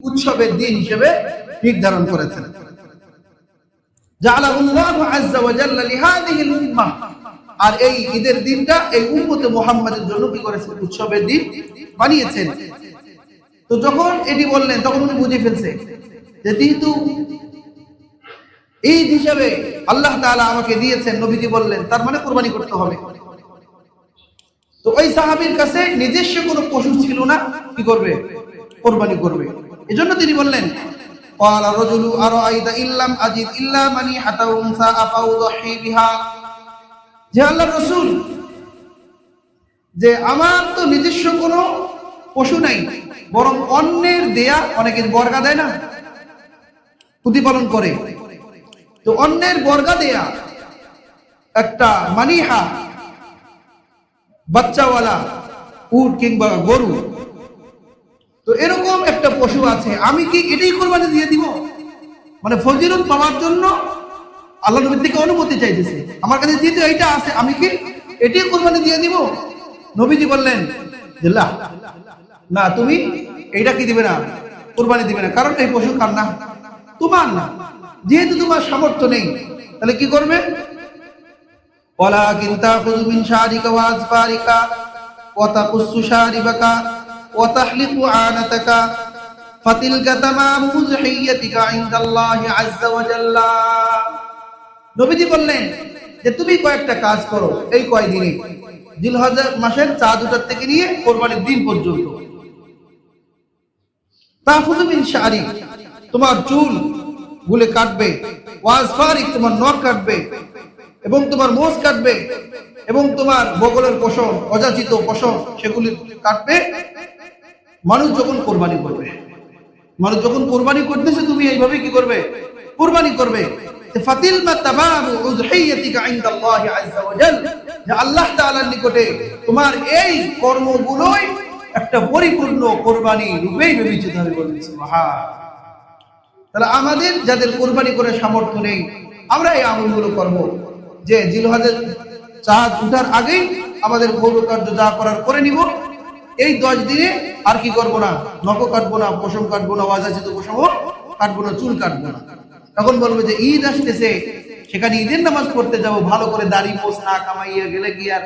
উৎসবের দিন হিসেবে নির্ধারণ করেছেন। জাআলাহুল্লাহু আযজা ওয়া জাল্লা লিহাযিহিল উম্মাহ, আর এই ঈদের দিনটা এই উম্মতে মুহাম্মাদের জন্য কি করেছেন? উৎসবের দিন বানিয়েছেন। তো যখন এটি বললেন তখন উনি বুঝে ফেলছে যে যেহেতু ঈদ হিসেবে আল্লাহ তাআলা আমাকে দিয়েছেন, নবীজি বললেন, তার মানে কুরবানি করতে হবে। তো ওই সাহাবীর কাছে নিজস্ব কোনো পশু ছিল না, কি করবে? কুরবানি করবে। এজন্য তিনি বললেন, ক্বালা রাজুলু আরাআইতা ইল্লাম আজিদ ইল্লা মানিহাতা উনসা আফাউযহি বিহা, যে আল্লাহর রাসূল, যে আমার তো নিজস্ব কোনো পশু নাই, বরং অন্যের দেয়া, অনেকে বর্গা দেয় না, প্রতিপালন করে, তো অন্যের বর্গা দেয়া একটা মানিহা, বাচ্চাওয়ালা উট কিংবা গরু, তো এরকম একটা পশু আছে, আমি কি এটাই কোরবানি দিয়ে দিব? মানে ফজিলত পাওয়ার জন্য আল্লাহ নবীর থেকে অনুমতি চাইতেছে, আমার কাছে যেহেতু এইটা আছে, আমি কি এটাই কোরবানি দিয়ে দিব? নবীজি বললেন যে না, তুমি এইটা কি দিবে না, কোরবানি দিবে না, কারণ এই পশু কার না? তোমার না। যেহেতু তোমার সামর্থ্য নেই, তাহলে কি করবে? ওয়ালাকিন তাখুযু মিন শারিকা ওয়া আযফারিকা ওয়া তাকুসসু শারিবাকা ওয়া তাহলিকু আনাতাকা ফাতিলকা তামামু উযহিয়াতিকা ইনদাল্লাহি আযজা ওয়া জাল্লা। নবীজি বললেন যে তুমি কয়েকটা কাজ করো এই কয়দিনে, জিলহজ মাসের চাঁদ ওঠার থেকে নিয়ে কোরবানির দিন পর্যন্ত। তাখুযু মিন শারিক, তোমার চুল গুলো কাটবে, ওয়া আযফারিক, তোমার নখ কাটবে, এবং তোমার মোষ কাটবে, এবং তোমার বগলের পশম, অযাচিত পশম, সেগুলি কাটবে। মানুষ যখন কোরবানি করবে, মানুষ যখন কোরবানি করতেছে, তুমি এইভাবে কি করবে? কোরবানি করবে। ফাতিল মা তামামু উযহিয়াতিকা ইনদাল্লাহি আযজা ওয়া জাল্লা, যে আল্লাহ তাআলার নিকটে তোমার এই কর্মগুলোই একটা পরিপূর্ণ কোরবানি রূপেই বিবেচিত হবে। বলেন সুবহান। তাহলে আমাদের যাদের কোরবানি করে সামর্থ্য নেই, আমরা এই আমলগুলো করব, যে জিলহজের চাঁদ উঠার আগেই আমাদের গৌর কার্য যা করার করে নিব। এই 10 দিনে আর কি করব না? নখ কাটবো না, পশম কাটবো না, অযাচিত পশম কাটবো না, চুল কাটবো না। তখন বলবো যে ঈদ আসতেছে, সেখানে ঈদের নামাজ পড়তে যাব, ভালো করে দাড়ি মোছ না কামাইয়া গেলে কি আর